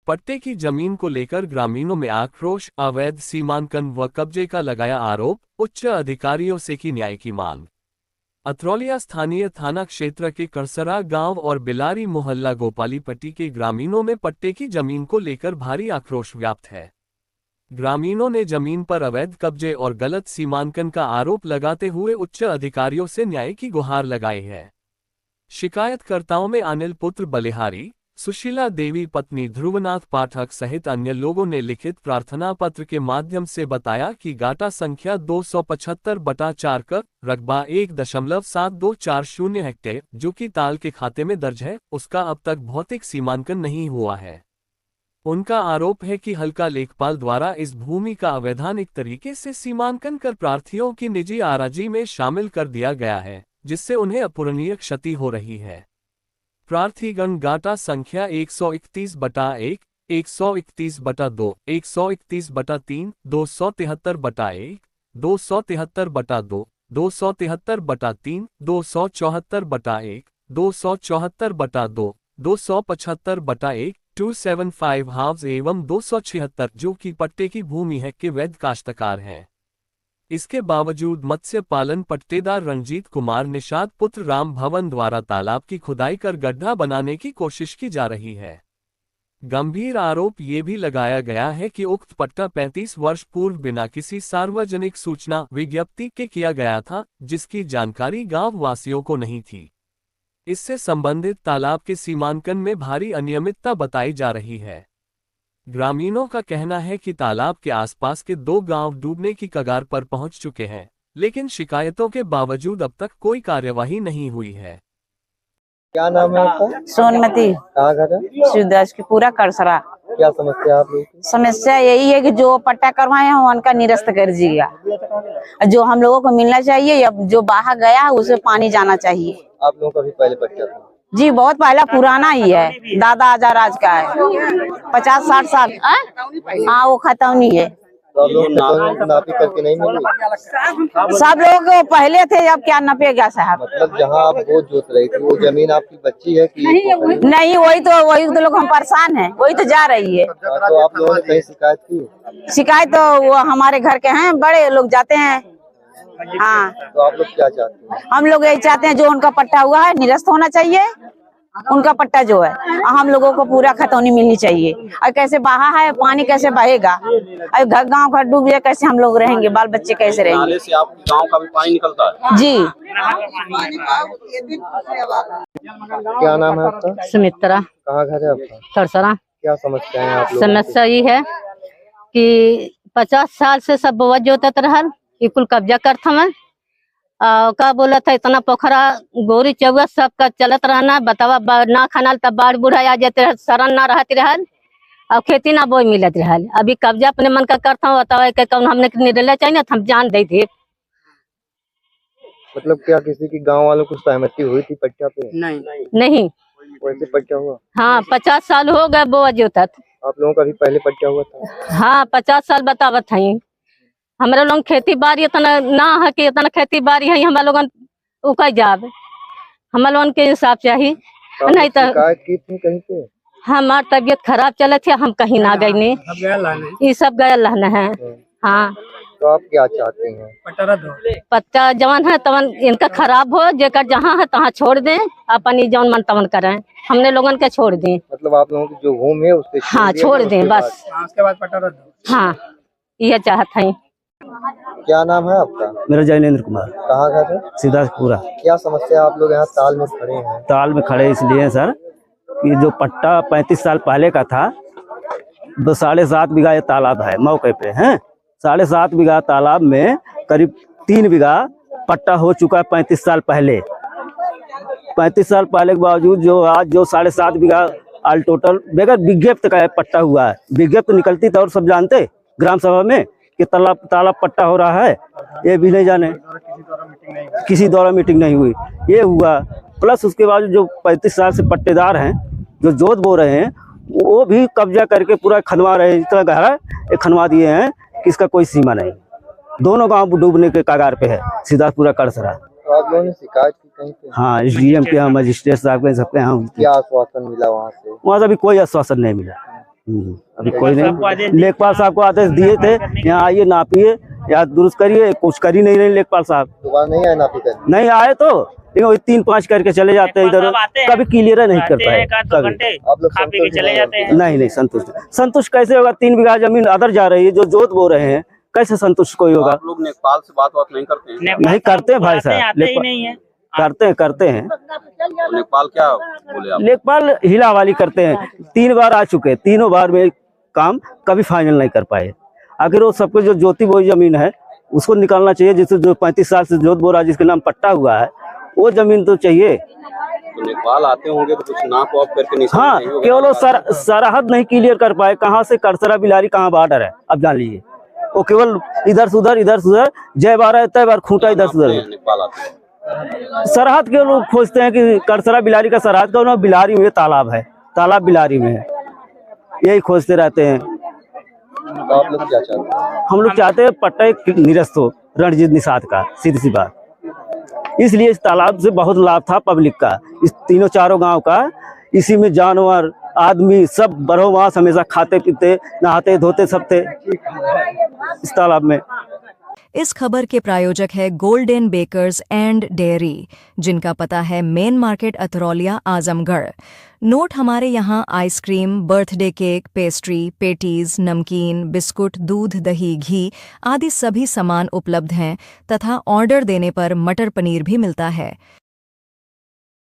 पट्टे की जमीन को लेकर ग्रामीणों में आक्रोश, अवैध सीमांकन व कब्जे का लगाया आरोप, उच्च अधिकारियों से की न्याय की मांग। अतरौलिया स्थानीय थाना क्षेत्र के करसरा गांव और बिलारी मोहल्ला गोपालीपट्टी के ग्रामीणों में पट्टे की जमीन को लेकर भारी आक्रोश व्याप्त है। ग्रामीणों ने जमीन पर अवैध कब्जे और गलत सीमांकन का आरोप लगाते हुए उच्च अधिकारियों से न्याय की गुहार लगाई है। शिकायतकर्ताओं में अनिल पुत्र बलिहारी, सुशीला देवी पत्नी ध्रुवनाथ पाठक सहित अन्य लोगों ने लिखित प्रार्थना पत्र के माध्यम से बताया कि गाटा संख्या 275/4 का रकबा 1.7240 हेक्टेयर जो कि ताल के खाते में दर्ज है, उसका अब तक भौतिक सीमांकन नहीं हुआ है। उनका आरोप है कि हल्का लेखपाल द्वारा इस भूमि का अवैधानिक तरीके से सीमांकन कर प्रार्थियों की निजी आराजी में शामिल कर दिया गया है, जिससे उन्हें अपूरणीय क्षति हो रही है। प्रार्थीगण गाटा संख्या 131/1, 131/2, 131/3, 273/1, 273/2, 273/3, 274/1, 274/2, 275/1, 275 हाउस एवं 276 जो कि पट्टे की भूमि है के वैध काश्तकार हैं। इसके बावजूद मत्स्य पालन पट्टेदार रंजीत कुमार निषाद पुत्र राम भवन द्वारा तालाब की खुदाई कर गड्ढा बनाने की कोशिश की जा रही है। गंभीर आरोप ये भी लगाया गया है कि उक्त पट्टा 35 वर्ष पूर्व बिना किसी सार्वजनिक सूचना विज्ञप्ति के किया गया था, जिसकी जानकारी गांव वासियों को नहीं थी। इससे संबंधित तालाब के सीमांकन में भारी अनियमितता बताई जा रही है। ग्रामीणों का कहना है कि तालाब के आसपास के 2 गांव डूबने की कगार पर पहुंच चुके हैं, लेकिन शिकायतों के बावजूद अब तक कोई कार्यवाही नहीं हुई है। क्या नाम है आपका? सोनमती। कहाँ घर है? शिवदास की पूरा करसरा। क्या समस्या आप लोग? समस्या यही है कि जो पट्टा करवाए हैं उनका निरस्त कर दीजिएगा। जो हम लोगों को मिलना चाहिए या जो बहा गया है उसे पानी जाना चाहिए। आप लोगों का भी पहले पट्टा था? जी बहुत पहला पुराना ही है, दादा आजाराज का है, 50-60 साल। हाँ वो खतौनी है। तो आप लोग नापी करके नहीं मिली? सब लोग पहले थे, अब क्या नपेगा साहब। मतलब जहाँ आप वो जोत रही थी वो जमीन आपकी बच्ची है कि नहीं? वही तो लोग हम परेशान हैं, वही तो जा रही है। तो आप लोगों ने कहीं शिकायत की? शिकायत तो वो हमारे घर के हैं, बड़े लोग जाते हैं। हाँ तो आप लोग क्या चाहते हैं? हम लोग यही चाहते हैं जो उनका पट्टा हुआ है निरस्त होना चाहिए, उनका पट्टा जो है हम लोगों को पूरा खतौनी मिलनी चाहिए। और कैसे बहा है पानी कैसे बहेगा, और घर गांव घर डूब जाए कैसे हम लोग रहेंगे, बाल बच्चे कैसे रहेंगे? नाले से आपके गांव का भी पानी निकलता है? जी। क्या नाम है आपका? सुमित्रा। कहाँ घर है आपका? करसरा। क्या समस्या है आप लोगों की? समस्या ये है कि 50 साल से सब बउआ जोतत रहल, ये कुल कब्जा करत हमें। का बोला था इतना पोखरा गोरी चौवा सबका चलत रहना, बतावा ना खाना तब बाढ़ बूढ़ा आ जाते रह, शरण ना रहती रहल और खेती ना बोई मिलत रहल। अभी कब्जा अपने मन का करता हूँ, बतावा के कौन हमने निर्णय चाहिए ना हम जान दे थे। मतलब क्या किसी की गांव वालों को सहमति हुई थी पट्टा पे? नहीं। वैसे पट्टा हुआ? हाँ 50 साल हो गए बउआ जोतत। आप लोगों का भी पहले पट्टा हुआ था? हाँ 50 साल बतावत है। हमारे लोग खेती बाड़ी इतना ना है कि इतना खेती बाड़ी है हमारे लोगन उकई जाब, हमारे लोगन के इंसाफ चाहिए। नहीं तो शिकायत की थी कहीं पे? हमार तबीयत खराब चले थे, हम कहीं ना गए नहीं, ये सब गए रहना है। हाँ तो आप क्या चाहते हैं? पट्टा जवान है तवन इनका खराब हो, जेकर जहाँ है तहाँ छोड़ दें, अपन ही जौन मन तवन करें, हमने लोगन के छोड़ दें। मतलब आप लोगों की जो भूमि है उसके हाँ छोड़ दें बस। उसके बाद पट्टा रद्द। हाँ यह चाहत है। क्या नाम है आपका? मेरा जैनेन्द्र कुमार। कहाँ घर है? सिद्धार्थपुरा। क्या समस्या आप लोग यहाँ ताल में खड़े हैं? ताल में खड़े इसलिए सर कि जो पट्टा 35 साल पहले का था, 7.5 बीघा ये तालाब है मौके पे हैं। 7.5 बीघा तालाब में करीब 3 बीघा पट्टा हो चुका है 35 साल पहले। 35 साल पहले के बावजूद जो आज जो 7.5 बीघा ऑल टोटल बगैर विज्ञप्त का पट्टा हुआ है। विज्ञप्त निकलती तो और सब जानते ग्राम सभा में कि तालाब पट्टा हो रहा है, ये भी नहीं जाने, किसी द्वारा मीटिंग नहीं हुई, ये हुआ। प्लस उसके बाद जो 35 साल से पट्टेदार हैं जो जोत बो रहे हैं वो भी कब्जा करके पूरा खनवा रहे हैं, इतना गहरा ये खनवा दिए हैं कि इसका कोई सीमा नहीं। दोनों गांव डूबने के कगार पे है, सिद्धार्थपुरा करसरा। तो आप लोगों ने शिकायत की कहीं पे? हाँ SDM के यहाँ, मजिस्ट्रेट साहब के सबके यहाँ। क्या आश्वासन मिला वहाँ से? वहाँ से अभी कोई आश्वासन नहीं मिला। अभी कोई नहीं। लेखपाल साहब को आदेश दिए थे यहाँ आइए नापिए या दुरुस्त करिए, कुछ कर ही नहीं रहे लेखपाल साहब। दोबारा नहीं आए नापी कर? नहीं आए तो लेकिन वही 3-5 करके चले जाते हैं इधर, कभी क्लियर नहीं कर पाए कभी। आप लोग संतुष्ट हैं? नहीं संतुष्ट कैसे होगा? 3 बीघा जमीन अदर जा रही है, जो जोत बो रहे हैं, कैसे संतुष्ट कोई होगा? आप लोग नेपाल से बात नहीं करते हैं? नहीं करते हैं भाई साहब, करते हैं। तो नेपाल क्या बोले आप? लेखपाल हिला वाली करते हैं। 3 बार आ चुके, तीनों बार में काम कभी फाइनल नहीं कर पाए। आखिर वो सबको जो ज्योति बोई जमीन है उसको निकालना चाहिए, जिससे जो 35 साल से जोत बो रहा है, जिसके नाम पट्टा हुआ है, वो जमीन तो चाहिए। तो नेपाल आते होंगे तो कुछ नाप वाप करके निशान हाँ, नहीं होगा? केवल वो सरहद नहीं क्लियर कर पाए, कहाँ से करसरा बिलारी कहाँ बॉर्डर है, अब जान लीजिए। वो केवल इधर से उधर जय बार है तय बार खूंटा इधर से उधर। नेपाल आते हैं सरहद के लोग खोजते हैं कि करसरा बिलारी का सरहद का, ना बिलारी में तालाब है, तालाब बिलारी में है, यही खोजते रहते हैं। तो आप लोग क्या चाहते हैं? हम लोग चाहते हैं पट्टा एक निरस्त हो रणजीत निषाद का, सीधी सी बात। इसलिए इस तालाब से बहुत लाभ था पब्लिक का, इस तीनों चारों गांव का। इसी में जानवर आदमी सब बरहो मास हमेशा खाते पीते नहाते धोते सब थे इस तालाब में। इस खबर के प्रायोजक है गोल्डन बेकर्स एंड डेयरी, जिनका पता है main market Atraulia Azamgarh. Note हमारे यहाँ ice cream, birthday cake, pastry, patties, नमकीन, बिस्कुट, दूध, दही, घी आदि सभी सामान उपलब्ध हैं तथा ऑर्डर देने पर मटर पनीर भी मिलता है।